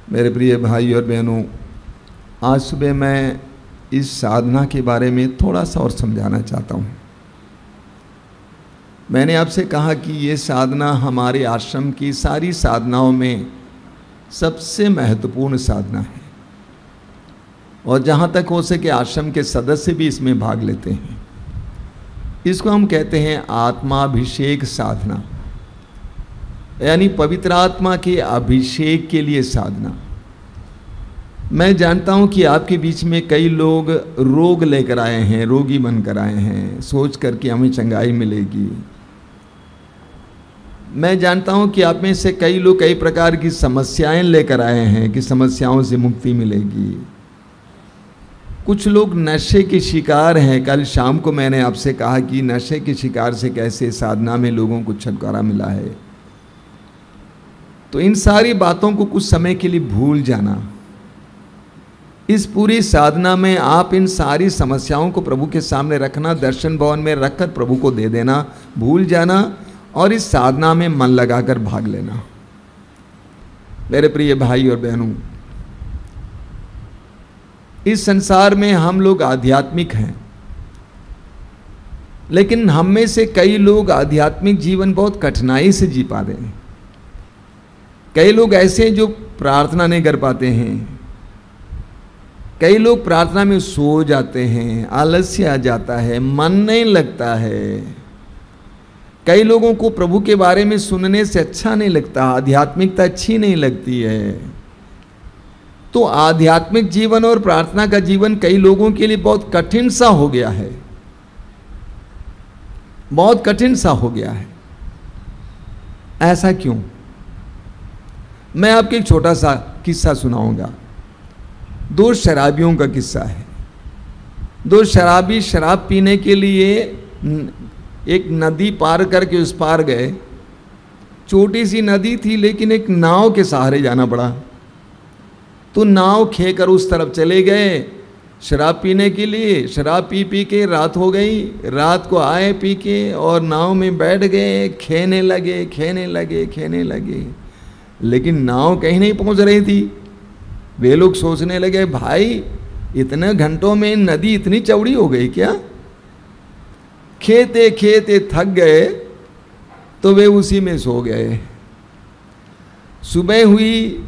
मेरे प्रिय भाई और बहनों, आज सुबह मैं इस साधना के बारे में थोड़ा सा और समझाना चाहता हूँ। मैंने आपसे कहा कि ये साधना हमारे आश्रम की सारी साधनाओं में सबसे महत्वपूर्ण साधना है और जहाँ तक हो सके आश्रम के सदस्य भी इसमें भाग लेते हैं। इसको हम कहते हैं आत्माभिषेक साधना, यानी पवित्र आत्मा के अभिषेक के लिए साधना। मैं जानता हूं कि आपके बीच में कई लोग रोग लेकर आए हैं, रोगी बनकर आए हैं, सोच कर कि हमें चंगाई मिलेगी। मैं जानता हूं कि आप में से कई लोग कई प्रकार की समस्याएं लेकर आए हैं कि समस्याओं से मुक्ति मिलेगी। कुछ लोग नशे के शिकार हैं। कल शाम को मैंने आपसे कहा कि नशे के शिकार से कैसे साधना में लोगों को छुटकारा मिला है। तो इन सारी बातों को कुछ समय के लिए भूल जाना। इस पूरी साधना में आप इन सारी समस्याओं को प्रभु के सामने रखना, दर्शन भवन में रखकर प्रभु को दे देना, भूल जाना और इस साधना में मन लगाकर भाग लेना। मेरे प्रिय भाई और बहनों, इस संसार में हम लोग आध्यात्मिक हैं, लेकिन हम में से कई लोग आध्यात्मिक जीवन बहुत कठिनाई से जी पा रहे हैं। कई लोग ऐसे हैं जो प्रार्थना नहीं कर पाते हैं। कई लोग प्रार्थना में सो जाते हैं, आलस्य आ जाता है, मन नहीं लगता है। कई लोगों को प्रभु के बारे में सुनने से अच्छा नहीं लगता, आध्यात्मिकता अच्छी नहीं लगती है। तो आध्यात्मिक जीवन और प्रार्थना का जीवन कई लोगों के लिए बहुत कठिन सा हो गया है, बहुत कठिन सा हो गया है। ऐसा क्यों? मैं आपको एक छोटा सा किस्सा सुनाऊंगा। दो शराबियों का किस्सा है। दो शराबी शराब पीने के लिए एक नदी पार करके उस पार गए। छोटी सी नदी थी, लेकिन एक नाव के सहारे जाना पड़ा। तो नाव खेकर उस तरफ चले गए शराब पीने के लिए। शराब पी पी के रात हो गई। रात को आए पी के और नाव में बैठ गए, खेने लगे खेने लगे खेने लगे, लेकिन नाव कहीं नहीं पहुंच रही थी। वे लोग सोचने लगे, भाई इतने घंटों में नदी इतनी चौड़ी हो गई क्या? खेते खेते थक गए तो वे उसी में सो गए। सुबह हुई,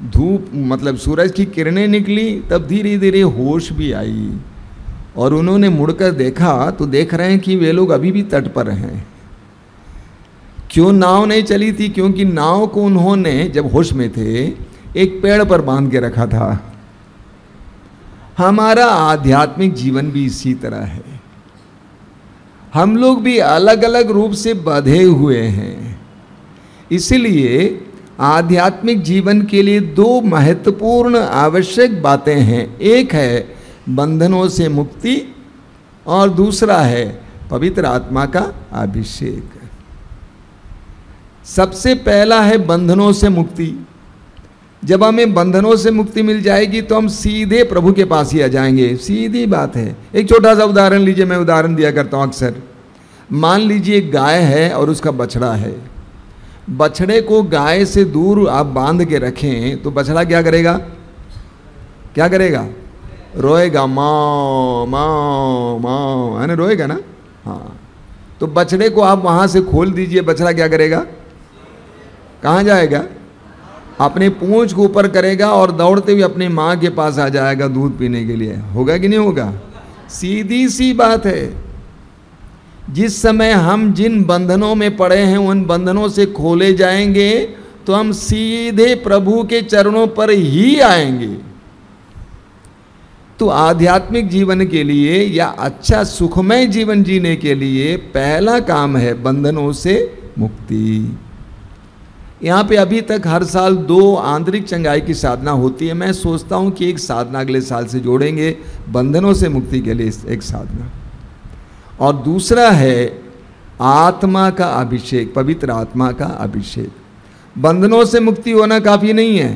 धूप मतलब सूरज की किरणें निकली, तब धीरे धीरे होश भी आई और उन्होंने मुड़कर देखा तो देख रहे हैं कि वे लोग अभी भी तट पर हैं। क्यों नाव नहीं चली थी? क्योंकि नाव को उन्होंने जब होश में थे एक पेड़ पर बांध के रखा था। हमारा आध्यात्मिक जीवन भी इसी तरह है। हम लोग भी अलग अलग रूप से बंधे हुए हैं। इसलिए आध्यात्मिक जीवन के लिए दो महत्वपूर्ण आवश्यक बातें हैं। एक है बंधनों से मुक्ति और दूसरा है पवित्र आत्मा का अभिषेक। सबसे पहला है बंधनों से मुक्ति। जब हमें बंधनों से मुक्ति मिल जाएगी तो हम सीधे प्रभु के पास ही आ जाएंगे। सीधी बात है। एक छोटा सा उदाहरण लीजिए, मैं उदाहरण दिया करता हूँ अक्सर। मान लीजिए एक गाय है और उसका बछड़ा है। बछड़े को गाय से दूर आप बांध के रखें तो बछड़ा क्या करेगा? क्या करेगा? रोएगा, माँ माँ माँ, है ना, रोएगा ना। हाँ, तो बछड़े को आप वहाँ से खोल दीजिए, बछड़ा क्या करेगा? कहाँ जाएगा? अपने पूंछ को ऊपर करेगा और दौड़ते हुए अपनी माँ के पास आ जाएगा दूध पीने के लिए। होगा कि नहीं होगा? सीधी सी बात है। जिस समय हम जिन बंधनों में पड़े हैं उन बंधनों से खोले जाएंगे तो हम सीधे प्रभु के चरणों पर ही आएंगे। तो आध्यात्मिक जीवन के लिए या अच्छा सुखमय जीवन जीने के लिए पहला काम है बंधनों से मुक्ति। यहाँ पे अभी तक हर साल 2 आंतरिक चंगाई की साधना होती है। मैं सोचता हूँ कि एक साधना अगले साल से जोड़ेंगे, बंधनों से मुक्ति के लिए एक साधना। और दूसरा है आत्मा का अभिषेक, पवित्र आत्मा का अभिषेक। बंधनों से मुक्ति होना काफ़ी नहीं है।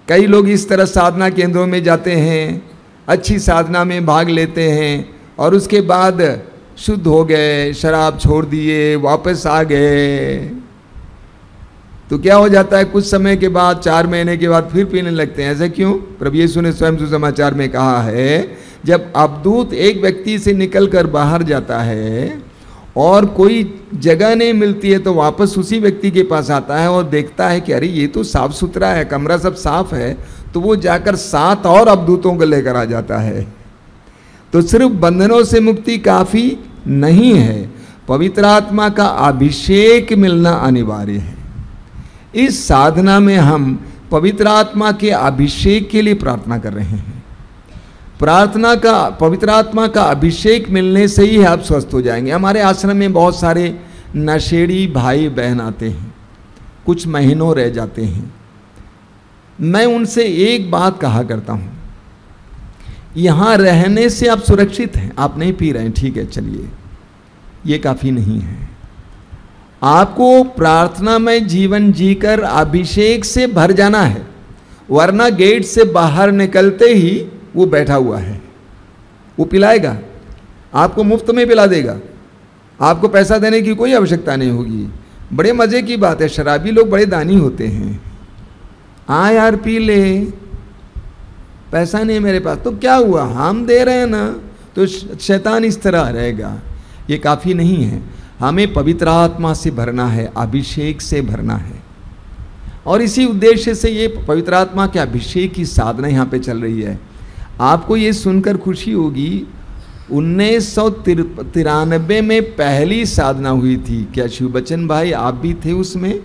कई लोग इस तरह साधना केंद्रों में जाते हैं, अच्छी साधना में भाग लेते हैं और उसके बाद शुद्ध हो गए, शराब छोड़ दिए, वापस आ गए। तो क्या हो जाता है, कुछ समय के बाद 4 महीने के बाद फिर पीने लगते हैं। ऐसा क्यों? प्रभु यीशु ने स्वयं सुसमाचार में कहा है, जब अवधूत एक व्यक्ति से निकलकर बाहर जाता है और कोई जगह नहीं मिलती है तो वापस उसी व्यक्ति के पास आता है और देखता है कि अरे ये तो साफ सुथरा है, कमरा सब साफ है, तो वो जाकर 7 और अवधूतों को लेकर आ जाता है। तो सिर्फ बंधनों से मुक्ति काफी नहीं है, पवित्र आत्मा का अभिषेक मिलना अनिवार्य है। इस साधना में हम पवित्र आत्मा के अभिषेक के लिए प्रार्थना कर रहे हैं। पवित्र आत्मा का अभिषेक मिलने से ही आप स्वस्थ हो जाएंगे। हमारे आश्रम में बहुत सारे नशेड़ी भाई बहन आते हैं, कुछ महीनों रह जाते हैं। मैं उनसे एक बात कहा करता हूँ, यहाँ रहने से आप सुरक्षित हैं, आप नहीं पी रहे हैं, ठीक है, चलिए, ये काफ़ी नहीं है। आपको प्रार्थना में जीवन जीकर अभिषेक से भर जाना है, वरना गेट से बाहर निकलते ही वो बैठा हुआ है, वो पिलाएगा, आपको मुफ्त में पिला देगा, आपको पैसा देने की कोई आवश्यकता नहीं होगी। बड़े मज़े की बात है, शराबी लोग बड़े दानी होते हैं। हाँ यार पी ले, पैसा नहीं मेरे पास, तो क्या हुआ, हम दे रहे हैं ना। तो शैतान इस तरह रहेगा, ये काफ़ी नहीं है। हमें पवित्र आत्मा से भरना है, अभिषेक से भरना है, और इसी उद्देश्य से ये पवित्र आत्मा के अभिषेक की साधना यहाँ पे चल रही है। आपको ये सुनकर खुशी होगी, 1993 में पहली साधना हुई थी। क्या शिव बच्चन भाई आप भी थे उसमें?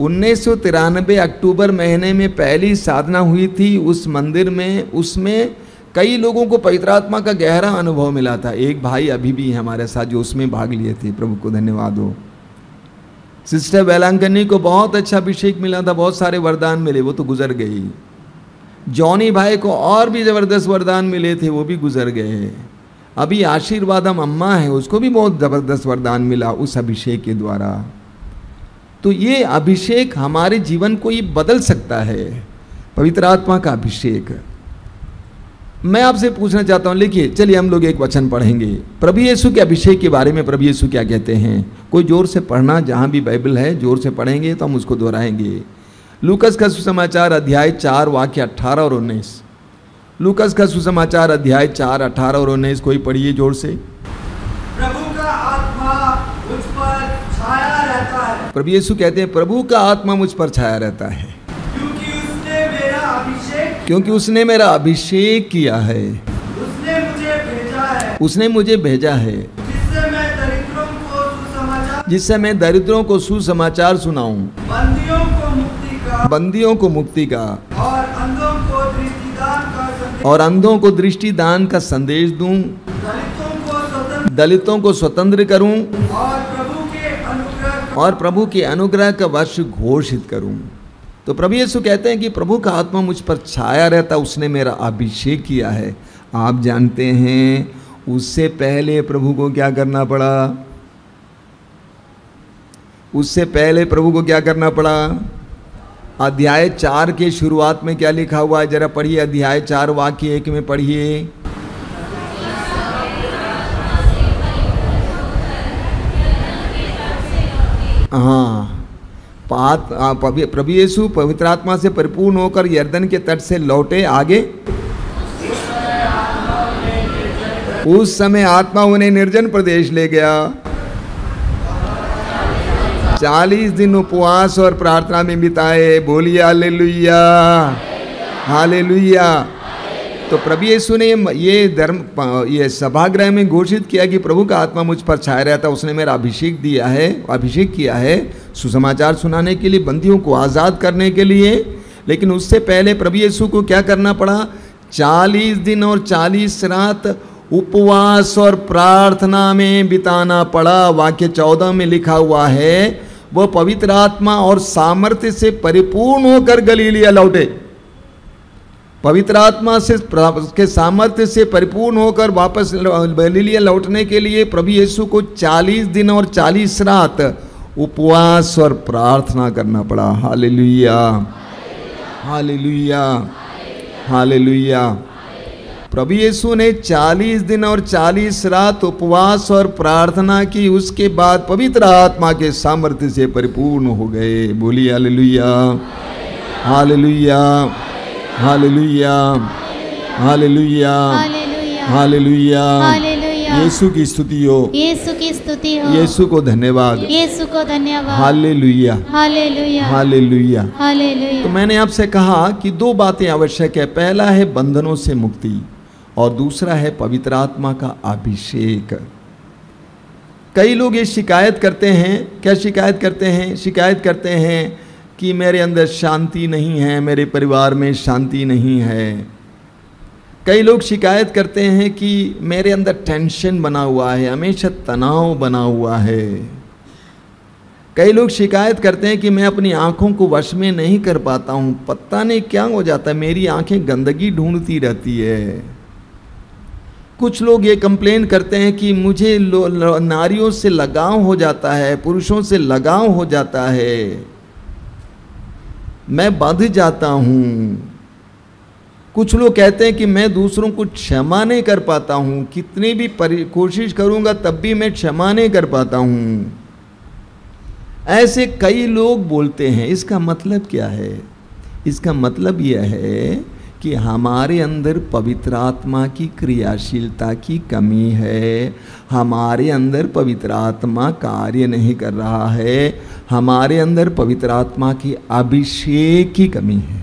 1993 अक्टूबर महीने में पहली साधना हुई थी उस मंदिर में। उसमें कई लोगों को पवित्र आत्मा का गहरा अनुभव मिला था। एक भाई अभी भी है हमारे साथ जो उसमें भाग लिए थे, प्रभु को धन्यवाद हो। सिस्टर वेलांकनी को बहुत अच्छा अभिषेक मिला था, बहुत सारे वरदान मिले, वो तो गुजर गई। जॉनी भाई को और भी ज़बरदस्त वरदान मिले थे, वो भी गुजर गए। अभी आशीर्वादम अम्मा है, उसको भी बहुत ज़बरदस्त वरदान मिला उस अभिषेक के द्वारा। तो ये अभिषेक हमारे जीवन को ये बदल सकता है, पवित्र आत्मा का अभिषेक। मैं आपसे पूछना चाहता हूँ, लिखिए, चलिए हम लोग एक वचन पढ़ेंगे प्रभु यीशु के अभिषेक के बारे में। प्रभु यीशु क्या कहते हैं, कोई जोर से पढ़ना, जहाँ भी बाइबल है जोर से पढ़ेंगे तो हम उसको दोहराएंगे। लूकस का सुसमाचार अध्याय 4 वाक्य 18 और 19। लूकस का सुसमाचार अध्याय 4 18 और 19, कोई पढ़िए जोर से। प्रभु का आत्मा मुझ पर छाया रहता है। प्रभु यीशु कहते हैं प्रभु का आत्मा मुझ पर छाया रहता है, क्योंकि उसने मेरा अभिषेक किया है, उसने मुझे भेजा है, जिससे मैं दरिद्रों को सुसमाचार सुनाऊं, बंदियों को मुक्ति का और अंधों को दृष्टिदान का संदेश दूं, दलितों को स्वतंत्र करूं और प्रभु के अनुग्रह का वर्ष घोषित करूं। तो प्रभु यीशु कहते हैं कि प्रभु का आत्मा मुझ पर छाया रहता, उसने मेरा अभिषेक किया है। आप जानते हैं उससे पहले प्रभु को क्या करना पड़ा? उससे पहले प्रभु को क्या करना पड़ा? अध्याय 4 के शुरुआत में क्या लिखा हुआ है, जरा पढ़िए। अध्याय 4 वाक्य 1 में पढ़िए। हाँ, प्रभु यीशु पवित्र आत्मा से परिपूर्ण होकर यर्दन के तट से लौटे। आगे, उस समय आत्मा उन्हें निर्जन प्रदेश ले गया। 40 दिन उपवास और प्रार्थना में बिताए। बोलिए हालेलुया, हालेलुया। तो प्रभु यीशु ने ये सभागृह में घोषित किया कि प्रभु का आत्मा मुझ पर छाया रहता, उसने मेरा अभिषेक दिया है, अभिषेक किया है सुसमाचार सुनाने के लिए, बंदियों को आज़ाद करने के लिए। लेकिन उससे पहले प्रभु यीशु को क्या करना पड़ा? 40 दिन और 40 रात उपवास और प्रार्थना में बिताना पड़ा। वाक्य 14 में लिखा हुआ है, वह पवित्र आत्मा और सामर्थ्य से परिपूर्ण होकर गलीलिया लौटे। पवित्र आत्मा से के सामर्थ्य से परिपूर्ण होकर वापस गलीलिया लौटने के लिए प्रभु यीशु को 40 दिन और 40 रात उपवास और प्रार्थना करना पड़ा। Hallelujah, hallelujah, hallelujah. प्रभु यीशु ने 40 दिन और 40 रात उपवास और प्रार्थना की, उसके बाद पवित्र आत्मा के सामर्थ्य से परिपूर्ण हो गए। बोलिए hallelujah, hallelujah, hallelujah, hallelujah, hallelujah. Yeshu की स्तुति हो, यीशु की स्तुति हो, यीशु को धन्यवाद, यीशु को धन्यवाद। Hallelujah, hallelujah, hallelujah. हालेलुया। तो मैंने आपसे कहा कि 2 बातें आवश्यक है। पहला है बंधनों से मुक्ति और दूसरा है पवित्र आत्मा का अभिषेक। कई लोग ये शिकायत करते हैं, क्या शिकायत करते हैं? शिकायत करते हैं कि मेरे अंदर शांति नहीं है, मेरे परिवार में शांति नहीं है। कई लोग शिकायत करते हैं कि मेरे अंदर टेंशन बना हुआ है, हमेशा तनाव बना हुआ है। कई लोग शिकायत करते हैं कि मैं अपनी आंखों को वश में नहीं कर पाता हूँ, पता नहीं क्या हो जाता है, मेरी आंखें गंदगी ढूंढती रहती है। कुछ लोग ये कंप्लेन करते हैं कि मुझे नारियों से लगाव हो जाता है, पुरुषों से लगाव हो जाता है, मैं बंध जाता हूँ। कुछ लोग कहते हैं कि मैं दूसरों को क्षमा नहीं कर पाता हूँ, कितनी भी कोशिश करूँगा तब भी मैं क्षमा नहीं कर पाता हूँ। ऐसे कई लोग बोलते हैं। इसका मतलब क्या है? इसका मतलब यह है कि हमारे अंदर पवित्र आत्मा की क्रियाशीलता की कमी है, हमारे अंदर पवित्र आत्मा कार्य नहीं कर रहा है, हमारे अंदर पवित्र आत्मा की अभिषेक की कमी है।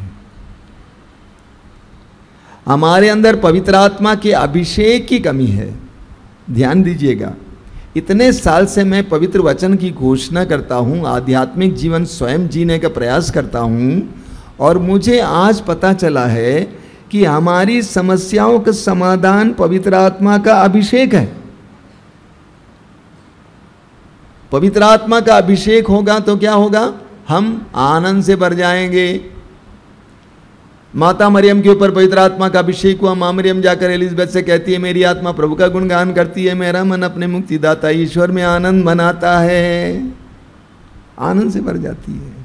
हमारे अंदर पवित्र आत्मा के अभिषेक की कमी है। ध्यान दीजिएगा, इतने साल से मैं पवित्र वचन की घोषणा करता हूँ, आध्यात्मिक जीवन स्वयं जीने का प्रयास करता हूँ, और मुझे आज पता चला है कि हमारी समस्याओं का समाधान पवित्र आत्मा का अभिषेक है। पवित्र आत्मा का अभिषेक होगा तो क्या होगा? हम आनंद से भर जाएंगे। माता मरियम के ऊपर पवित्र आत्मा का अभिषेक हुआ। माँ मरियम जाकर एलिजबेथ से कहती है, मेरी आत्मा प्रभु का गुणगान करती है, मेरा मन अपने मुक्तिदाता ईश्वर में आनंद मनाता है। आनंद से भर जाती है।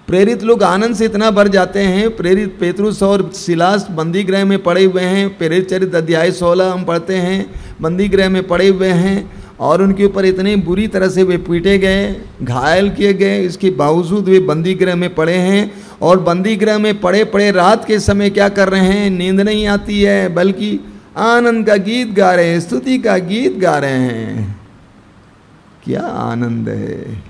प्रेरित लोग आनंद से इतना भर जाते हैं। प्रेरित पेतरुस और सिलास बंदी गृह में पड़े हुए हैं। प्रेरित चरित्र अध्याय 16 हम पढ़ते हैं, बंदी गृह में पड़े हुए हैं और उनके ऊपर इतनी बुरी तरह से वे पीटे गए, घायल किए गए। इसके बावजूद वे बंदी गृह में पड़े हैं और बंदी गृह में पड़े पड़े रात के समय क्या कर रहे हैं? नींद नहीं आती है, बल्कि आनंद का गीत गा रहे हैं, स्तुति का गीत गा रहे हैं। क्या आनंद है!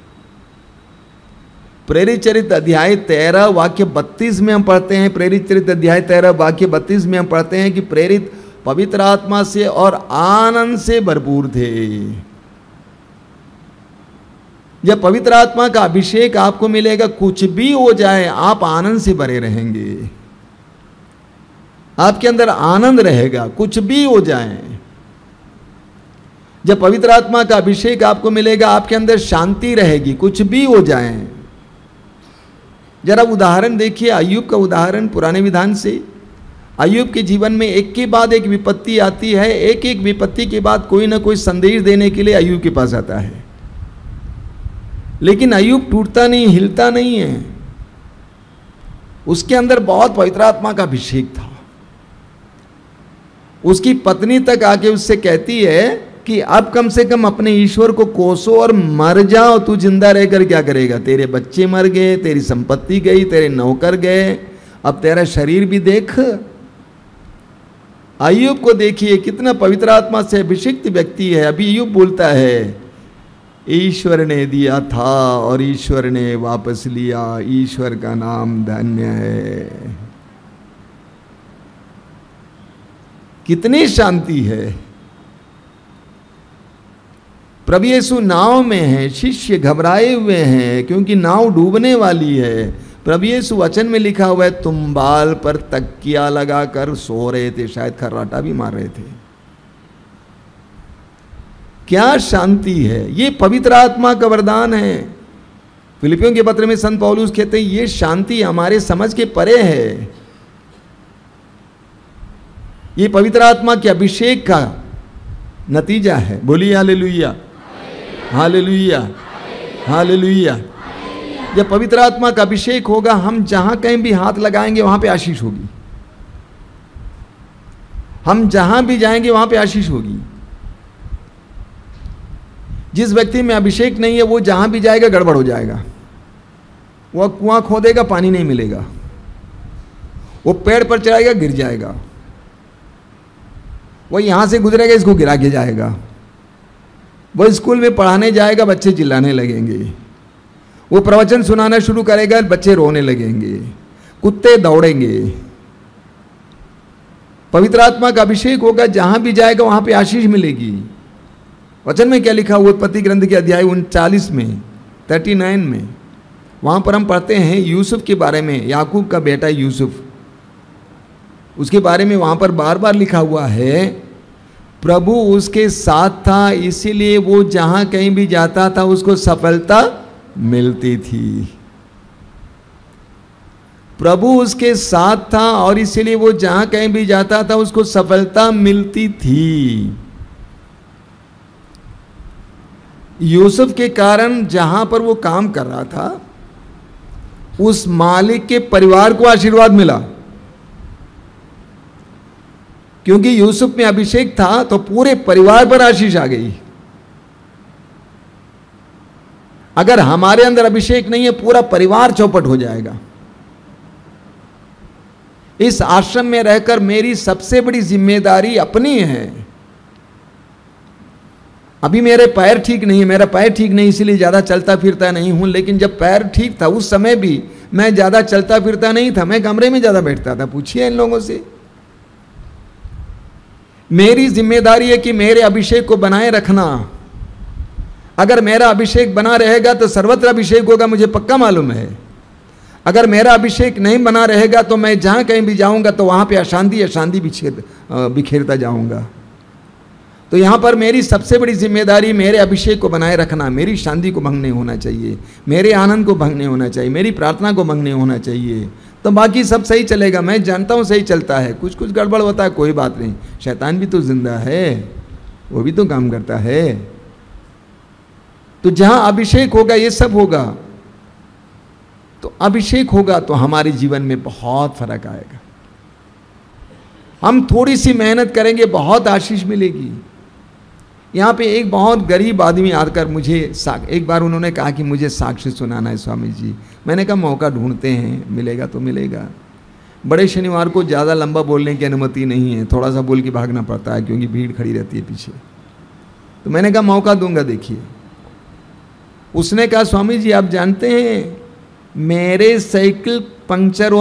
प्रेरित चरित्र अध्याय 13 वाक्य 32 में हम पढ़ते हैं, प्रेरित चरित्र अध्याय 13 वाक्य 32 में हम पढ़ते हैं कि प्रेरित पवित्र आत्मा से और आनंद से भरपूर थे। जब पवित्र आत्मा का अभिषेक आपको मिलेगा, कुछ भी हो जाए आप आनंद से भरे रहेंगे। आपके अंदर आनंद रहेगा, कुछ भी हो जाए। जब पवित्र आत्मा का अभिषेक आपको मिलेगा, आपके अंदर शांति रहेगी, कुछ भी हो जाए। जरा उदाहरण देखिए, अय्यूब का उदाहरण पुराने विधान से। अय्यूब के जीवन में एक के बाद एक विपत्ति आती है, एक एक विपत्ति के बाद कोई ना कोई संदेश देने के लिए अय्यूब के पास आता है, लेकिन अय्यूब टूटता नहीं, हिलता नहीं है। उसके अंदर बहुत पवित्र आत्मा का अभिषेक था। उसकी पत्नी तक आके उससे कहती है कि अब कम से कम अपने ईश्वर को कोसो और मर जाओ, तू जिंदा रहकर क्या करेगा? तेरे बच्चे मर गए, तेरी संपत्ति गई, तेरे नौकर गए, अब तेरा शरीर भी देख। अय्यूब को देखिए, कितना पवित्र आत्मा से अभिषिक्त व्यक्ति है। अभी अय्यूब बोलता है, ईश्वर ने दिया था और ईश्वर ने वापस लिया, ईश्वर का नाम धन्य है। कितनी शांति है! प्रभु यीशु नाव में है, शिष्य घबराए हुए हैं क्योंकि नाव डूबने वाली है। प्रभु यीशु वचन में लिखा हुआ है, तुम बाल पर तकिया लगाकर सो रहे थे, शायद खर्राटा भी मार रहे थे। क्या शांति है! ये पवित्र आत्मा का वरदान है। फिलिपियों के पत्र में संत पौलुस कहते हैं, ये शांति हमारे समझ के परे है। ये पवित्र आत्मा के अभिषेक का नतीजा है। बोलिए हालेलुया, हालेलुया, हालेलुया। जब पवित्र आत्मा का अभिषेक होगा, हम जहां कहीं भी हाथ लगाएंगे वहां पे आशीष होगी। हम जहां भी जाएंगे वहां पे आशीष होगी। जिस व्यक्ति में अभिषेक नहीं है वो जहां भी जाएगा गड़बड़ हो जाएगा। वह कुआं खोदेगा, पानी नहीं मिलेगा। वो पेड़ पर चढ़ाएगा, गिर जाएगा। वो यहां से गुजरेगा, इसको गिरा के जाएगा। वो स्कूल में पढ़ाने जाएगा, बच्चे चिल्लाने लगेंगे। वो प्रवचन सुनाना शुरू करेगा, बच्चे रोने लगेंगे, कुत्ते दौड़ेंगे। पवित्र आत्मा का अभिषेक होगा, जहां भी जाएगा वहां पे आशीष मिलेगी। वचन में क्या लिखा हुआ? उत्पत्ति ग्रंथ के अध्याय 39 में 39 में वहां पर हम पढ़ते हैं यूसुफ के बारे में, याकूब का बेटा यूसुफ, उसके बारे में वहां पर बार बार लिखा हुआ है प्रभु उसके साथ था, इसीलिए वो जहां कहीं भी जाता था उसको सफलता मिलती थी। प्रभु उसके साथ था और इसीलिए वो जहां कहीं भी जाता था उसको सफलता मिलती थी। यूसुफ के कारण जहां पर वो काम कर रहा था उस मालिक के परिवार को आशीर्वाद मिला, क्योंकि यूसुफ में अभिषेक था तो पूरे परिवार पर आशीष आ गई। अगर हमारे अंदर अभिषेक नहीं है पूरा परिवार चौपट हो जाएगा। इस आश्रम में रहकर मेरी सबसे बड़ी जिम्मेदारी अपनी है। अभी मेरे पैर ठीक नहीं है, मेरा पैर ठीक नहीं इसलिए ज़्यादा चलता फिरता नहीं हूं, लेकिन जब पैर ठीक था उस समय भी मैं ज़्यादा चलता फिरता नहीं था, मैं कमरे में ज़्यादा बैठता था। पूछिए इन लोगों से। मेरी जिम्मेदारी है कि मेरे अभिषेक को बनाए रखना। अगर मेरा अभिषेक बना रहेगा तो सर्वत्र अभिषेक होगा, मुझे पक्का मालूम है। अगर मेरा अभिषेक नहीं बना रहेगा तो मैं जहाँ कहीं भी जाऊँगा तो वहाँ पे अशांति बिखेरता जाऊँगा। तो यहाँ पर मेरी सबसे बड़ी जिम्मेदारी मेरे अभिषेक को बनाए रखना। मेरी शांति को भंग नहीं होना चाहिए, मेरे आनंद को भंग नहीं होना चाहिए, मेरी प्रार्थना को भंग नहीं होना चाहिए, तो बाकी सब सही चलेगा। मैं जानता हूँ सही चलता है, कुछ कुछ गड़बड़ होता है, कोई बात नहीं, शैतान भी तो जिंदा है, वो भी तो काम करता है। तो जहाँ अभिषेक होगा ये सब होगा। तो अभिषेक होगा तो हमारे जीवन में बहुत फर्क आएगा। हम थोड़ी सी मेहनत करेंगे, बहुत आशीष मिलेगी। यहाँ पे एक बहुत गरीब आदमी आकर मुझे एक बार उन्होंने कहा कि मुझे साक्ष्य सुनाना है स्वामी जी। मैंने कहा मौका ढूंढते हैं, मिलेगा तो मिलेगा। बड़े शनिवार को ज़्यादा लंबा बोलने की अनुमति नहीं है, थोड़ा सा बोल के भागना पड़ता है क्योंकि भीड़ खड़ी रहती है पीछे। तो मैंने कहा मौका दूंगा, देखिए। उसने कहा स्वामी जी आप जानते हैं मेरा साइकिल पंक्चर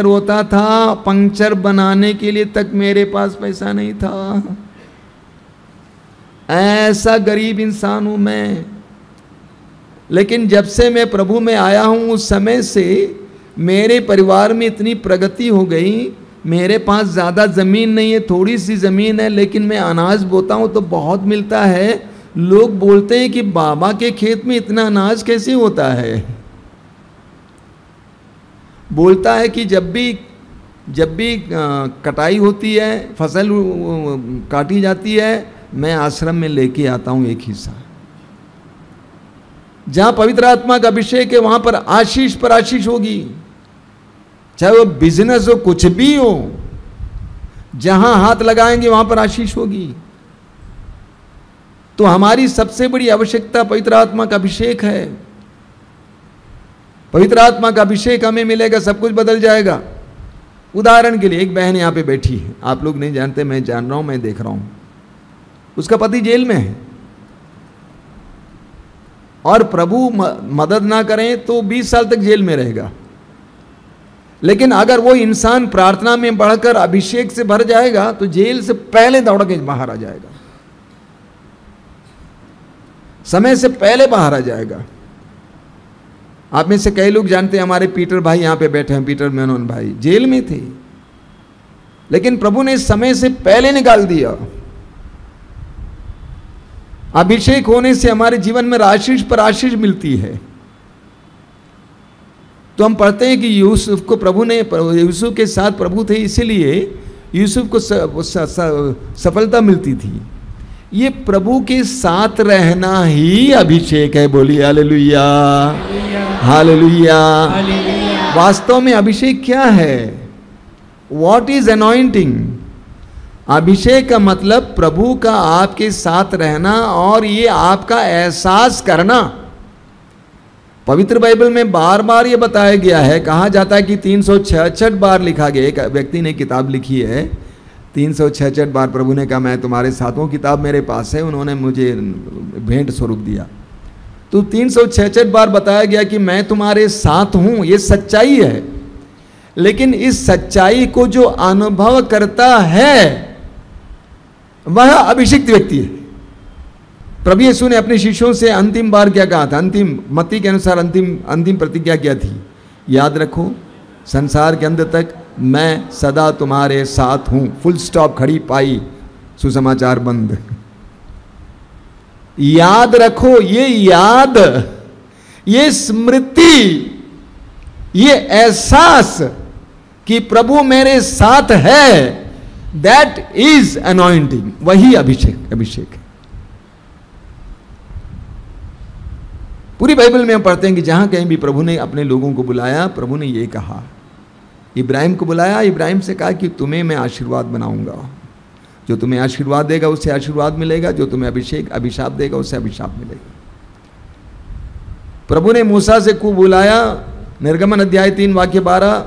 होता था, पंक्चर बनाने के लिए तक मेरे पास पैसा नहीं था। ऐसा गरीब इंसान हूं मैं। लेकिन जब से मैं प्रभु में आया हूं उस समय से मेरे परिवार में इतनी प्रगति हो गई। मेरे पास ज़्यादा ज़मीन नहीं है, थोड़ी सी ज़मीन है, लेकिन मैं अनाज बोता हूं तो बहुत मिलता है। लोग बोलते हैं कि बाबा के खेत में इतना अनाज कैसे होता है। बोलता है कि जब भी कटाई होती है, फसल काटी जाती है, मैं आश्रम में लेके आता हूं एक हिस्सा। जहां पवित्र आत्मा का अभिषेक है वहां पर आशीष होगी, चाहे वो बिजनेस हो, कुछ भी हो। जहां हाथ लगाएंगे वहां पर आशीष होगी। तो हमारी सबसे बड़ी आवश्यकता पवित्र आत्मा का अभिषेक है। पवित्र आत्मा का अभिषेक हमें मिलेगा, सब कुछ बदल जाएगा। उदाहरण के लिए एक बहन यहाँ पे बैठी है, आप लोग नहीं जानते, मैं जान रहा हूं, मैं देख रहा हूं। उसका पति जेल में है और प्रभु मदद ना करें तो 20 साल तक जेल में रहेगा। लेकिन अगर वो इंसान प्रार्थना में बढ़कर अभिषेक से भर जाएगा तो जेल से पहले दौड़ के बाहर आ जाएगा, समय से पहले बाहर आ जाएगा। आप में से कई लोग जानते हैं, हमारे पीटर भाई यहाँ पे बैठे हैं, पीटर मेनन भाई जेल में थे, लेकिन प्रभु ने समय से पहले निकाल दिया। अभिषेक होने से हमारे जीवन में आशीष पर आशीष मिलती है। तो हम पढ़ते हैं कि यूसुफ को प्रभु ने, यूसुफ के साथ प्रभु थे, इसीलिए यूसुफ को सफलता मिलती थी। ये प्रभु के साथ रहना ही अभिषेक है। बोलिए हालेलुया, हालेलुया। हालेलुया। वास्तव में अभिषेक क्या है? What is anointing? अभिषेक का मतलब प्रभु का आपके साथ रहना और ये आपका एहसास करना। पवित्र बाइबल में बार बार ये बताया गया है, कहा जाता है कि 366 बार लिखा गया। एक व्यक्ति ने किताब लिखी है, 366 बार प्रभु ने कहा मैं तुम्हारे साथ हूँ, किताब मेरे पास है, उन्होंने मुझे भेंट स्वरूप दिया। तो 366 बार बताया गया कि मैं तुम्हारे साथ हूँ, ये सच्चाई है। लेकिन इस सच्चाई को जो अनुभव करता है वह अभिषिक्त व्यक्ति है। प्रभु यीशु ने अपने शिष्यों से अंतिम बार क्या कहा था? अंतिम मत्ती के अनुसार अंतिम प्रतिज्ञा क्या थी? याद रखो, संसार के अंत तक मैं सदा तुम्हारे साथ हूं। फुल स्टॉप, खड़ी पाई, सुसमाचार बंद। याद रखो, ये याद, ये स्मृति, ये एहसास कि प्रभु मेरे साथ है, दैट इज अनॉइंटिंग, वही अभिषेक है। पूरी बाइबल में हम पढ़ते हैं कि जहां कहीं भी प्रभु ने अपने लोगों को बुलाया, प्रभु ने ये कहा। इब्राहिम को बुलाया, इब्राहिम से कहा कि तुम्हें मैं आशीर्वाद बनाऊंगा, जो तुम्हें आशीर्वाद देगा उससे आशीर्वाद मिलेगा, जो तुम्हें अभिशाप देगा उससे अभिशाप मिलेगा। प्रभु ने मूसा से को बुलाया, निर्गमन अध्याय 3 वाक्य 12,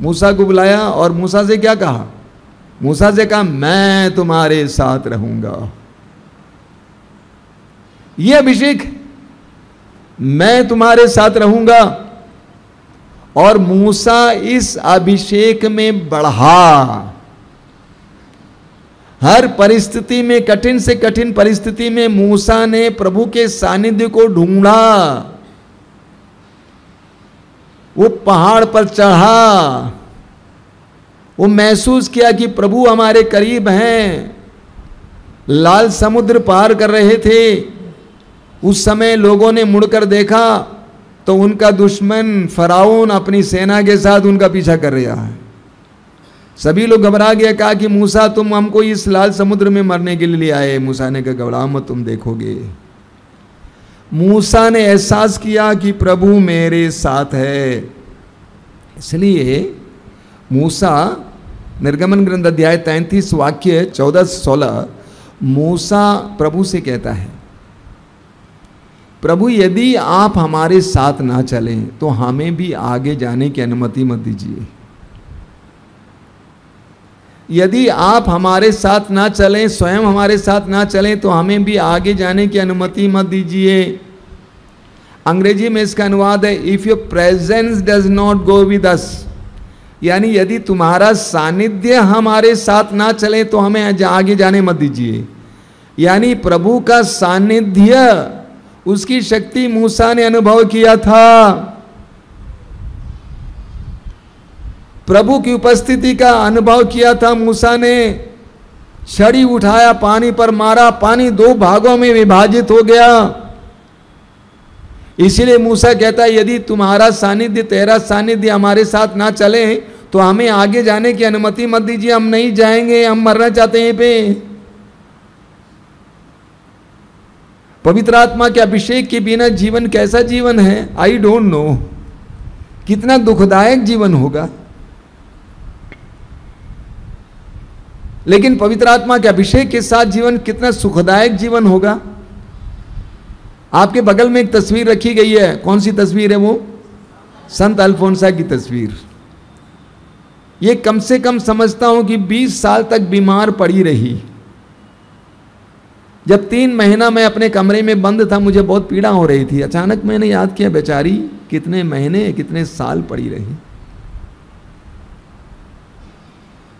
मूसा को बुलाया और मूसा से क्या कहा? मूसा से कहा मैं तुम्हारे साथ रहूंगा। यह अभिषेक, मैं तुम्हारे साथ रहूंगा। और मूसा इस अभिषेक में बढ़ा। हर परिस्थिति में, कठिन से कठिन परिस्थिति में मूसा ने प्रभु के सानिध्य को ढूंढा। वो पहाड़ पर चढ़ा, वो महसूस किया कि प्रभु हमारे करीब हैं। लाल समुद्र पार कर रहे थे, उस समय लोगों ने मुड़कर देखा तो उनका दुश्मन फराउन अपनी सेना के साथ उनका पीछा कर रहा है। सभी लोग घबरा गया, कहा कि मूसा तुम हमको इस लाल समुद्र में मरने के लिए आए। मूसा ने कहा घबराओ मत, तुम देखोगे। मूसा ने एहसास किया कि प्रभु मेरे साथ है। इसलिए मूसा, निर्गमन ग्रंथ अध्याय 33 वाक्य 14-16, मूसा प्रभु से कहता है, प्रभु यदि आप हमारे साथ ना चलें तो हमें भी आगे जाने की अनुमति मत दीजिए। यदि आप हमारे साथ ना चलें, स्वयं हमारे साथ ना चलें तो हमें भी आगे जाने की अनुमति मत दीजिए। अंग्रेजी में इसका अनुवाद है, if your presence does not go with us, यानी यदि तुम्हारा सानिध्य हमारे साथ ना चले तो हमें आगे जाने मत दीजिए। यानी प्रभु का सानिध्य, उसकी शक्ति मूसा ने अनुभव किया था। प्रभु की उपस्थिति का अनुभव किया था मूसा ने। छड़ी उठाया, पानी पर मारा, पानी 2 भागों में विभाजित हो गया। इसीलिए मूसा कहता है यदि तुम्हारा सानिध्य, तेरा सानिध्य हमारे साथ ना चले तो हमें आगे जाने की अनुमति मत दीजिए, हम नहीं जाएंगे, हम मरना चाहते हैं पे। पवित्र आत्मा के अभिषेक के बिना जीवन कैसा जीवन है? I don't know. कितना दुखदायक जीवन होगा। लेकिन पवित्र आत्मा के अभिषेक के साथ जीवन कितना सुखदायक जीवन होगा। आपके बगल में एक तस्वीर रखी गई है, कौन सी तस्वीर है वो? संत अल्फोंसा की तस्वीर। ये कम से कम समझता हूं कि 20 साल तक बीमार पड़ी रही। जब 3 महीना मैं अपने कमरे में बंद था, मुझे बहुत पीड़ा हो रही थी। अचानक मैंने याद किया बेचारी कितने महीने, कितने साल पड़ी रही।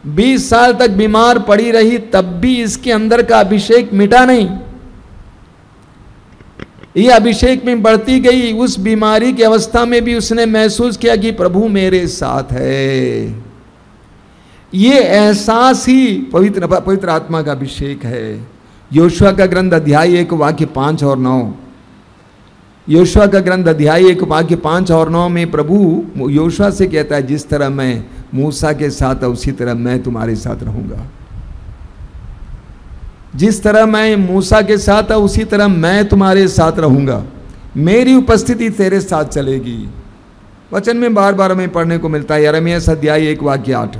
20 साल तक बीमार पड़ी रही, तब भी इसके अंदर का अभिषेक मिटा नहीं। ये अभिषेक में बढ़ती गई। उस बीमारी की अवस्था में भी उसने महसूस किया कि प्रभु मेरे साथ है। ये एहसास ही पवित्र आत्मा का अभिषेक है। योशुआ का ग्रंथ अध्याय 1 वाक्य 5 और 9, योशुआ का ग्रंथ अध्याय 1 वाक्य 5 और 9 में प्रभु योशुआ से कहता है जिस तरह मैं मूसा के साथ उसी तरह मैं तुम्हारे साथ रहूंगा। जिस तरह मैं मूसा के साथ था उसी तरह मैं तुम्हारे साथ रहूंगा। मेरी उपस्थिति तेरे साथ चलेगी। वचन में बार बार हमें पढ़ने को मिलता है। यिर्मयाह अध्याय 1 वाक्य 8,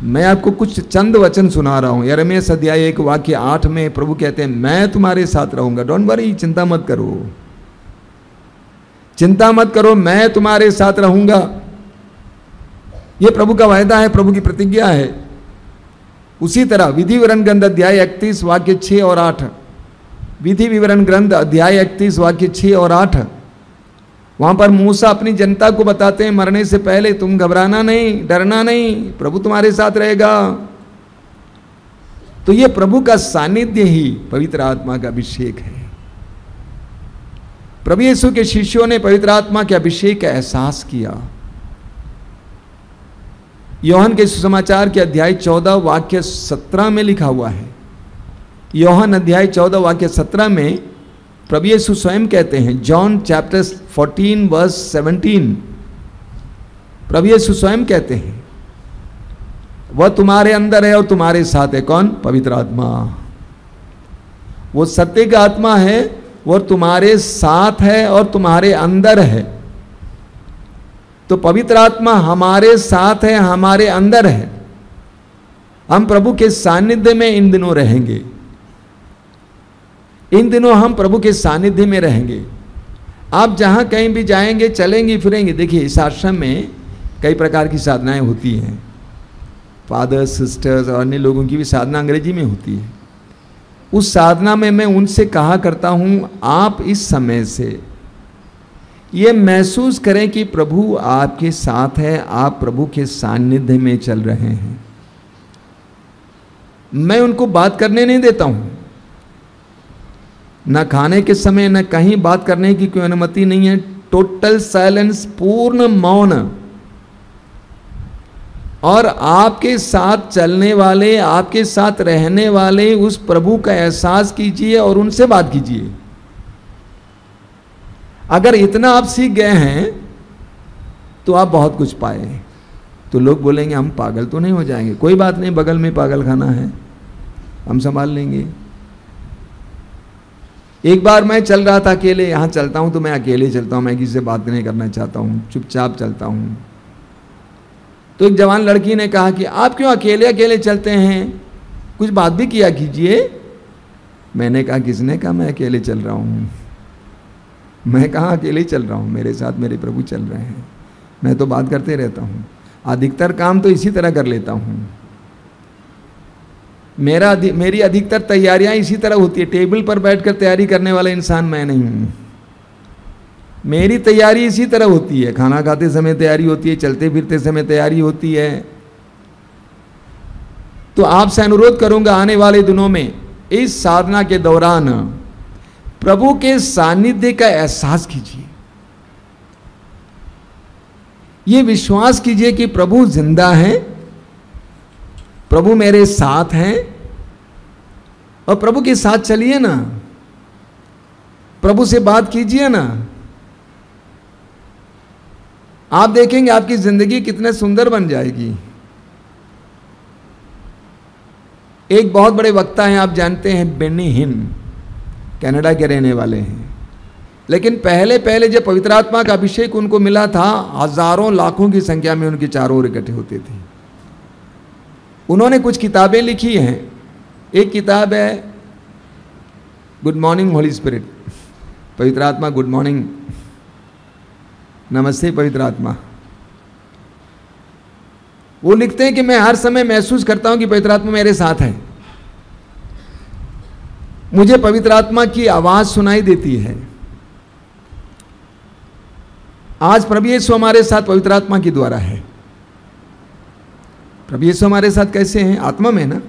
मैं आपको कुछ चंद वचन सुना रहा हूं। यिर्मयाह अध्याय 1 वाक्य 8 में प्रभु कहते हैं मैं तुम्हारे साथ रहूंगा। डोंट वरी, चिंता मत करो, चिंता मत करो, मैं तुम्हारे साथ रहूंगा। यह प्रभु का वायदा है, प्रभु की प्रतिज्ञा है। उसी तरह विधि विवरण ग्रंथ अध्याय 31 वाक्य 6 और 8, विधि विवरण ग्रंथ अध्याय 31 वाक्य 6 और 8, वहां पर मूसा अपनी जनता को बताते हैं मरने से पहले तुम घबराना नहीं, डरना नहीं, प्रभु तुम्हारे साथ रहेगा। तो यह प्रभु का सानिध्य ही पवित्र आत्मा का अभिषेक है। प्रभु यीशु के शिष्यों ने पवित्र आत्मा के अभिषेक का एहसास किया। यूहन्ना के सुसमाचार के अध्याय 14 वाक्य 17 में लिखा हुआ है। यूहन्ना अध्याय 14 वाक्य 17 में प्रभु यीशु स्वयं कहते हैं, जॉन चैप्टर 14 वर्स 17, प्रभु यीशु स्वयं कहते हैं वह तुम्हारे अंदर है और तुम्हारे साथ है। कौन? पवित्र आत्मा। वो सत्य का आत्मा है, वो तुम्हारे साथ है और तुम्हारे अंदर है। तो पवित्र आत्मा हमारे साथ है, हमारे अंदर है। हम प्रभु के सानिध्य में इन दिनों रहेंगे। इन दिनों हम प्रभु के सानिध्य में रहेंगे। आप जहां कहीं भी जाएंगे, चलेंगे, फिरेंगे, देखिए इस आश्रम में कई प्रकार की साधनाएं होती हैं। फादर्स, सिस्टर्स और अन्य लोगों की भी साधना अंग्रेजी में होती है। उस साधना में मैं उनसे कहा करता हूं, आप इस समय से ये महसूस करें कि प्रभु आपके साथ है, आप प्रभु के सानिध्य में चल रहे हैं। मैं उनको बात करने नहीं देता हूं, न खाने के समय न कहीं बात करने की कोई अनुमति नहीं है। टोटल साइलेंस, पूर्ण मौन। और आपके साथ चलने वाले, आपके साथ रहने वाले उस प्रभु का एहसास कीजिए और उनसे बात कीजिए। अगर इतना आप सीख गए हैं तो आप बहुत कुछ पाए। तो लोग बोलेंगे हम पागल तो नहीं हो जाएंगे। कोई बात नहीं, बगल में पागल खाना है, हम संभाल लेंगे। एक बार मैं चल रहा था अकेले, यहाँ चलता हूँ तो मैं अकेले चलता हूँ, मैं किसी से बात नहीं करना चाहता हूँ, चुपचाप चलता हूँ। तो एक जवान लड़की ने कहा कि आप क्यों अकेले अकेले चलते हैं, कुछ बात भी किया कीजिए। मैंने कहा किसने कहा मैं अकेले चल रहा हूँ? मैं कहाँ अकेले चल रहा हूँ, मेरे साथ मेरे प्रभु चल रहे हैं। मैं तो बात करते रहता हूँ, अधिकतर काम तो इसी तरह कर लेता हूँ। मेरी अधिकतर तैयारियां इसी तरह होती है। टेबल पर बैठकर तैयारी करने वाला इंसान मैं नहीं हूं। मेरी तैयारी इसी तरह होती है। खाना खाते समय तैयारी होती है, चलते फिरते समय तैयारी होती है। तो आपसे अनुरोध करूंगा आने वाले दिनों में इस साधना के दौरान प्रभु के सानिध्य का एहसास कीजिए। ये विश्वास कीजिए कि प्रभु जिंदा है, प्रभु मेरे साथ हैं, और प्रभु के साथ चलिए ना, प्रभु से बात कीजिए ना। आप देखेंगे आपकी जिंदगी कितने सुंदर बन जाएगी। एक बहुत बड़े वक्ता हैं, आप जानते हैं, बेनी हिन, कनाडा के रहने वाले हैं। लेकिन पहले पहले जब पवित्र आत्मा का अभिषेक उनको मिला था, हजारों लाखों की संख्या में उनके चारों ओर इकट्ठे होते थे। उन्होंने कुछ किताबें लिखी हैं। एक किताब है गुड मॉर्निंग होली स्पिरिट, पवित्र आत्मा गुड मॉर्निंग, नमस्ते पवित्र आत्मा। वो लिखते हैं कि मैं हर समय महसूस करता हूं कि पवित्र आत्मा मेरे साथ है। मुझे पवित्र आत्मा की आवाज सुनाई देती है। आज प्रभु यीशु हमारे साथ पवित्र आत्मा के द्वारा है। प्रभु यीशु हमारे साथ कैसे हैं? आत्मा में ना।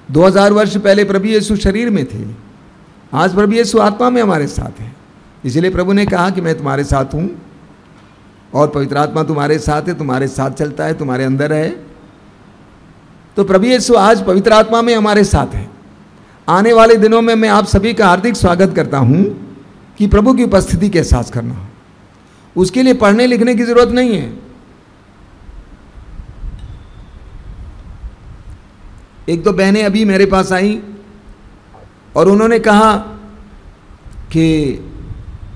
2000 वर्ष पहले प्रभु यीशु शरीर में थे, आज प्रभु यीशु आत्मा में हमारे साथ है। इसलिए प्रभु ने कहा कि मैं तुम्हारे साथ हूं और पवित्र आत्मा तुम्हारे साथ है, तुम्हारे साथ चलता है, तुम्हारे अंदर है। तो प्रभु यीशु आज पवित्र आत्मा में हमारे साथ है। आने वाले दिनों में मैं आप सभी का हार्दिक स्वागत करता हूं कि प्रभु की उपस्थिति का एहसास करना। उसके लिए पढ़ने लिखने की जरूरत नहीं है। एक तो बहनें अभी मेरे पास आई और उन्होंने कहा कि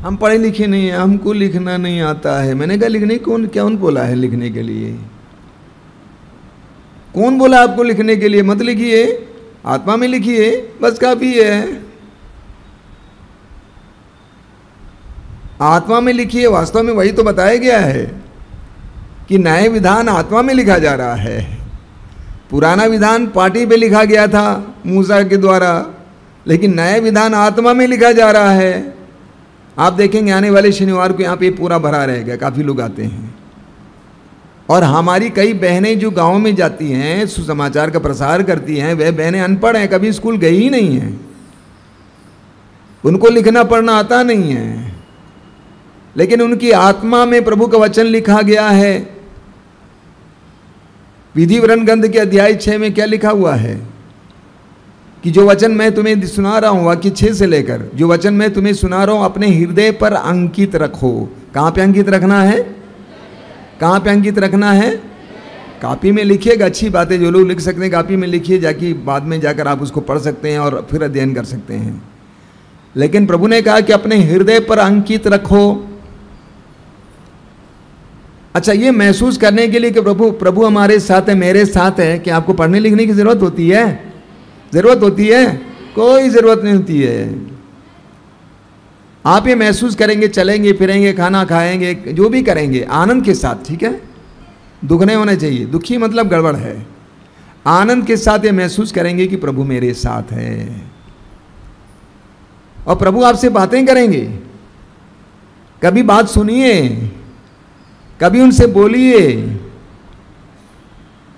हम पढ़े लिखे नहीं हैं, हमको लिखना नहीं आता है। मैंने कहा लिखने कौन बोला है लिखने के लिए? कौन बोला आपको लिखने के लिए? मत लिखिए, आत्मा में लिखिए, बस काफी है। आत्मा में लिखिए। वास्तव में वही तो बताया गया है कि नए विधान आत्मा में लिखा जा रहा है। पुराना विधान पाटी पे लिखा गया था मूसा के द्वारा, लेकिन नया विधान आत्मा में लिखा जा रहा है। आप देखेंगे आने वाले शनिवार को यहाँ पे पूरा भरा रहेगा, काफ़ी लोग आते हैं। और हमारी कई बहनें जो गाँव में जाती हैं, सुसमाचार का प्रसार करती हैं, वह बहनें अनपढ़ हैं, कभी स्कूल गई ही नहीं हैं, उनको लिखना पढ़ना आता नहीं है, लेकिन उनकी आत्मा में प्रभु का वचन लिखा गया है। विधिवरण ग्रंथ के अध्याय 6 में क्या लिखा हुआ है कि जो वचन मैं तुम्हें सुना रहा हूँ, वाक्य 6 से लेकर, जो वचन मैं तुम्हें सुना रहा हूँ अपने हृदय पर अंकित रखो। कहाँ पे अंकित रखना है? कहाँ पे अंकित रखना है? कॉपी में लिखिएगा, अच्छी बात है। जो लोग लिख सकते हैं कॉपी में लिखिए, जाकि बाद में जाकर आप उसको पढ़ सकते हैं और फिर अध्ययन कर सकते हैं। लेकिन प्रभु ने कहा कि अपने हृदय पर अंकित रखो। अच्छा, ये महसूस करने के लिए कि प्रभु हमारे साथ है, मेरे साथ है, कि आपको पढ़ने लिखने की जरूरत होती है? जरूरत होती है? कोई जरूरत नहीं होती है। आप ये महसूस करेंगे, चलेंगे फिरेंगे, खाना खाएंगे, जो भी करेंगे आनंद के साथ, ठीक है? दुख नहीं होना चाहिए, दुखी मतलब गड़बड़ है। आनंद के साथ ये महसूस करेंगे कि प्रभु मेरे साथ है, और प्रभु आपसे बातें करेंगे। कभी बात सुनिए, कभी उनसे बोलिए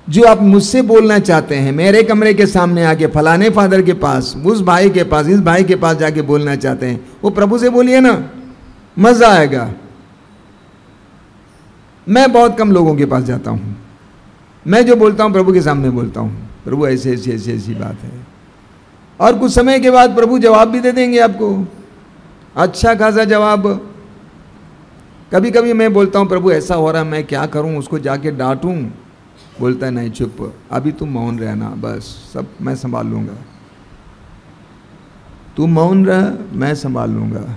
जो आप मुझसे बोलना चाहते हैं। मेरे कमरे के सामने आके फलाने फादर के पास, उस भाई के पास, इस भाई के पास जाके बोलना चाहते हैं, वो प्रभु से बोलिए ना, मजा आएगा। मैं बहुत कम लोगों के पास जाता हूं, मैं जो बोलता हूं प्रभु के सामने बोलता हूं, प्रभु ऐसे ऐसी ऐसी ऐसी बात है, और कुछ समय के बाद प्रभु जवाब भी दे देंगे आपको, अच्छा खासा जवाब। कभी कभी मैं बोलता हूँ प्रभु ऐसा हो रहा है, मैं क्या करूँ, उसको जाके डांटूं? बोलता है नहीं, चुप, अभी तुम मौन रहना, बस सब मैं संभाल लूँगा, तू मौन रह, मैं संभाल लूँगा।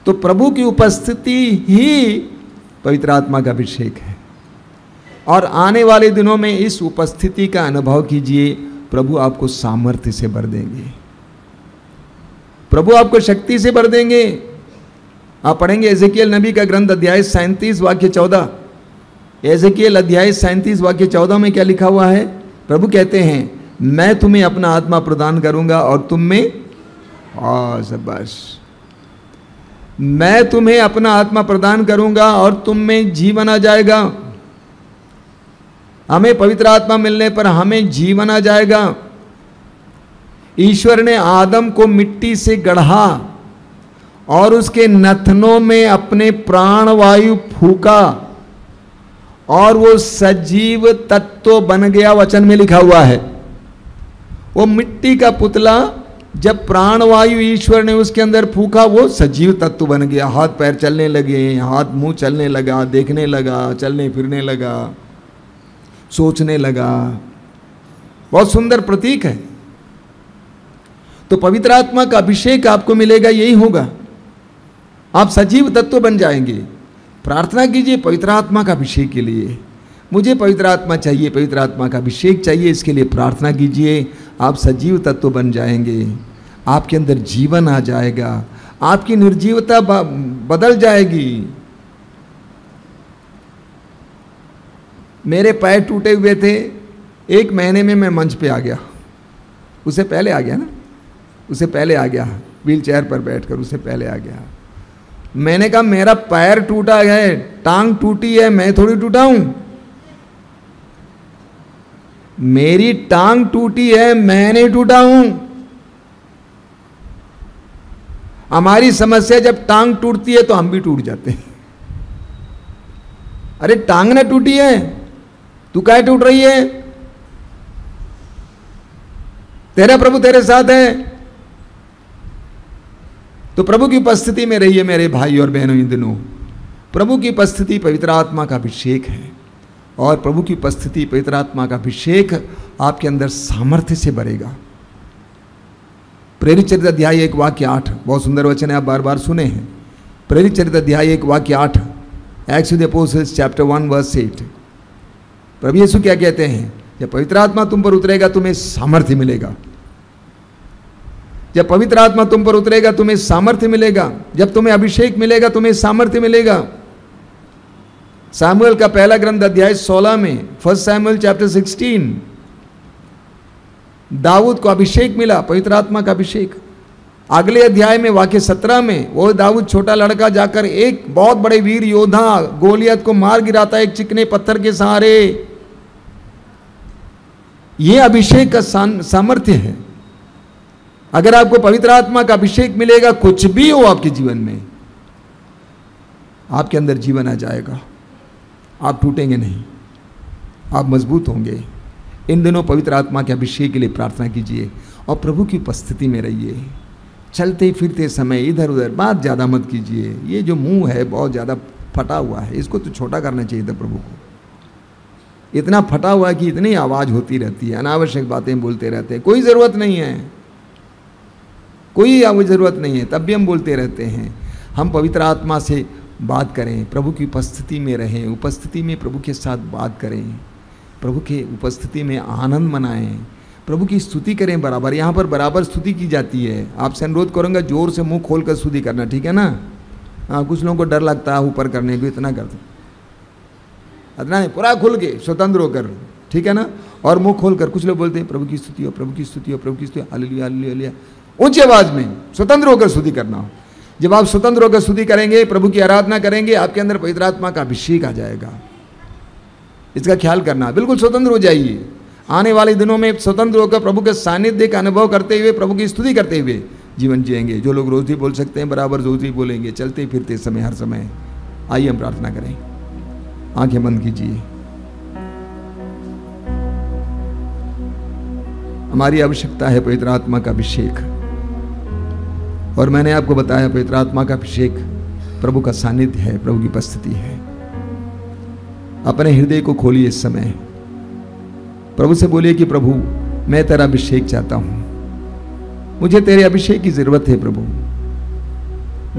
तो प्रभु की उपस्थिति ही पवित्र आत्मा का अभिषेक है, और आने वाले दिनों में इस उपस्थिति का अनुभव कीजिए। प्रभु आपको सामर्थ्य से भर देंगे, प्रभु आपको शक्ति से भर देंगे। आप पढ़ेंगे एजेकियल नबी का ग्रंथ अध्याय 37 वाक्य 14। एजेकियल अध्याय 37 वाक्य 14 में क्या लिखा हुआ है? प्रभु कहते हैं, मैं तुम्हें अपना आत्मा प्रदान करूंगा और तुम में, शाबाश, मैं तुम्हें अपना आत्मा प्रदान करूंगा और तुम में जीवन आ जाएगा। हमें पवित्र आत्मा मिलने पर हमें जीवन आ जाएगा। ईश्वर ने आदम को मिट्टी से गढ़ा और उसके नथनों में अपने प्राण वायु फूका और वो सजीव तत्व बन गया। वचन में लिखा हुआ है, वो मिट्टी का पुतला जब प्राण वायु ईश्वर ने उसके अंदर फूका, वो सजीव तत्व बन गया। हाथ पैर चलने लगे, हाथ मुंह चलने लगा, देखने लगा, चलने फिरने लगा, सोचने लगा। बहुत सुंदर प्रतीक है। तो पवित्र आत्मा का अभिषेक आपको मिलेगा, यही होगा, आप सजीव तत्व बन जाएंगे। प्रार्थना कीजिए पवित्र आत्मा का अभिषेक के लिए, मुझे पवित्र आत्मा चाहिए, पवित्र आत्मा का अभिषेक चाहिए, इसके लिए प्रार्थना कीजिए। आप सजीव तत्व बन जाएंगे, आपके अंदर जीवन आ जाएगा, आपकी निर्जीवता बदल जाएगी। मेरे पैर टूटे हुए थे, 1 महीने में मैं मंच पे आ गया। उससे पहले आ गया ना, उससे पहले आ गया, व्हील चेयर पर बैठकर उससे पहले आ गया। मैंने कहा मेरा पैर टूटा है, टांग टूटी है, मैं थोड़ी टूटा हूं। मेरी टांग टूटी है, मैं नहीं टूटा हूं। हमारी समस्या जब टांग टूटती है तो हम भी टूट जाते हैं। अरे टांग ना टूटी है, तू काहे टूट रही है? तेरा प्रभु तेरे साथ है। तो प्रभु की उपस्थिति में रहिए मेरे भाई और बहनों। इन दिनों प्रभु की उपस्थिति पवित्र आत्मा का अभिषेक है, और प्रभु की उपस्थिति पवित्र आत्मा का अभिषेक आपके अंदर सामर्थ्य से भरेगा। प्रेरित चरित्र अध्याय 1 वाक्य 8, बहुत सुंदर वचन है, आप बार बार सुने हैं। प्रेरित चरित्र अध्याय 1 वाक्य 8, Acts of the Apostles chapter 1 verse 8। प्रभु यीशु क्या कहते हैं, जब पवित्र आत्मा तुम पर उतरेगा तुम्हें सामर्थ्य मिलेगा। जब पवित्र आत्मा तुम पर उतरेगा तुम्हें सामर्थ्य मिलेगा। जब तुम्हें अभिषेक मिलेगा तुम्हें सामर्थ्य मिलेगा। सामुएल का पहला ग्रंथ अध्याय 16 में, 1 सैमुएल चैप्टर 16, दाऊद को अभिषेक मिला, पवित्र आत्मा का अभिषेक। अगले अध्याय में वाक्य 17 में वो दाऊद छोटा लड़का जाकर एक बहुत बड़े वीर योद्धा गोलियत को मार गिराता है एक चिकने पत्थर के सहारे। यह अभिषेक का सामर्थ्य है। अगर आपको पवित्र आत्मा का अभिषेक मिलेगा, कुछ भी हो आपके जीवन में, आपके अंदर जीवन आ जाएगा। आप टूटेंगे नहीं, आप मजबूत होंगे। इन दिनों पवित्र आत्मा के अभिषेक के लिए प्रार्थना कीजिए और प्रभु की उपस्थिति में रहिए। चलते फिरते समय इधर उधर बात ज़्यादा मत कीजिए। ये जो मुंह है बहुत ज़्यादा फटा हुआ है, इसको तो छोटा करना चाहिए था प्रभु को। इतना फटा हुआ है कि इतनी आवाज़ होती रहती है, अनावश्यक बातें बोलते रहते हैं। कोई ज़रूरत नहीं है, कोई ज़रूरत नहीं है, तब भी हम बोलते रहते हैं। हम पवित्र आत्मा से बात करें, प्रभु की उपस्थिति में रहें, उपस्थिति में प्रभु के साथ बात करें, प्रभु के उपस्थिति में आनंद मनाएं, प्रभु की स्तुति करें बराबर। यहाँ पर बराबर स्तुति की जाती है। आपसे अनुरोध करूँगा जोर से मुंह खोल कर स्तुति करना, ठीक है ना। हाँ, कुछ लोगों को डर लगता है ऊपर करने को, इतना कर दो, इतना नहीं, पूरा खुल के स्वतंत्र होकर, ठीक है ना। और मुंह खोल कर, कुछ लोग बोलते हैं प्रभु की स्तुति हो, प्रभु की स्तुति हो, प्रभु की स्तुति, हालेलुया हालेलुया, ऊंची आवाज में स्वतंत्र होकर स्तुति करना हो। जब आप स्वतंत्र होकर स्तुति करेंगे, प्रभु की आराधना करेंगे, आपके अंदर पवित्र आत्मा का अभिषेक आ जाएगा। इसका ख्याल करना, बिल्कुल स्वतंत्र हो जाइए। आने वाले दिनों में स्वतंत्र होकर प्रभु के सानिध्य का अनुभव करते हुए, प्रभु की स्तुति करते हुए जीवन जिएंगे। जो लोग रोज ही बोल सकते हैं बराबर रोज ही बोलेंगे, चलते फिरते समय, हर समय। आइए हम प्रार्थना करें, आंखें बंद कीजिए। हमारी आवश्यकता है पवित्र आत्मा का अभिषेक, और मैंने आपको बताया पवित्र आत्मा का अभिषेक प्रभु का सानिध्य है, प्रभु की उपस्थिति है। अपने हृदय को खोलिए इस समय, प्रभु से बोलिए कि प्रभु मैं तेरा अभिषेक चाहता हूं, मुझे तेरे अभिषेक की जरूरत है प्रभु।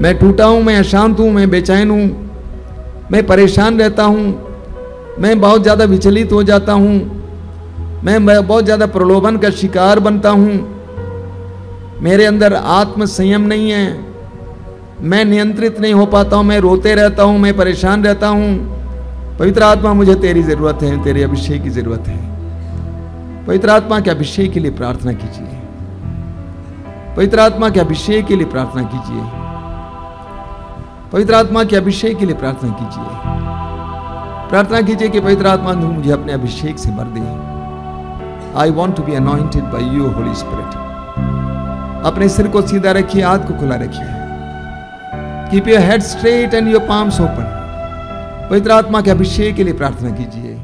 मैं टूटा हूं, मैं अशांत हूं, मैं बेचैन हूं, मैं परेशान रहता हूं, मैं बहुत ज्यादा विचलित हो जाता हूं, मैं बहुत ज्यादा प्रलोभन का शिकार बनता हूं, मेरे अंदर आत्म संयम नहीं है, मैं नियंत्रित नहीं हो पाता हूं, मैं रोते रहता हूं, मैं परेशान रहता हूं। पवित्र आत्मा मुझे तेरी जरूरत है, तेरे अभिषेक की जरूरत है। पवित्र आत्मा के अभिषेक के लिए प्रार्थना कीजिए, पवित्र आत्मा के अभिषेक के लिए प्रार्थना कीजिए, पवित्र आत्मा के अभिषेक के लिए प्रार्थना कीजिए। प्रार्थना कीजिए कि पवित्र आत्मा मुझे अपने अभिषेक से भर दे। I want to be anointed by you Holy Spirit. अपने सिर को सीधा रखिए, हाथ को खुला रखिए। Keep your head straight and your palms open. पवित्र आत्मा के अभिषेक के लिए प्रार्थना कीजिए।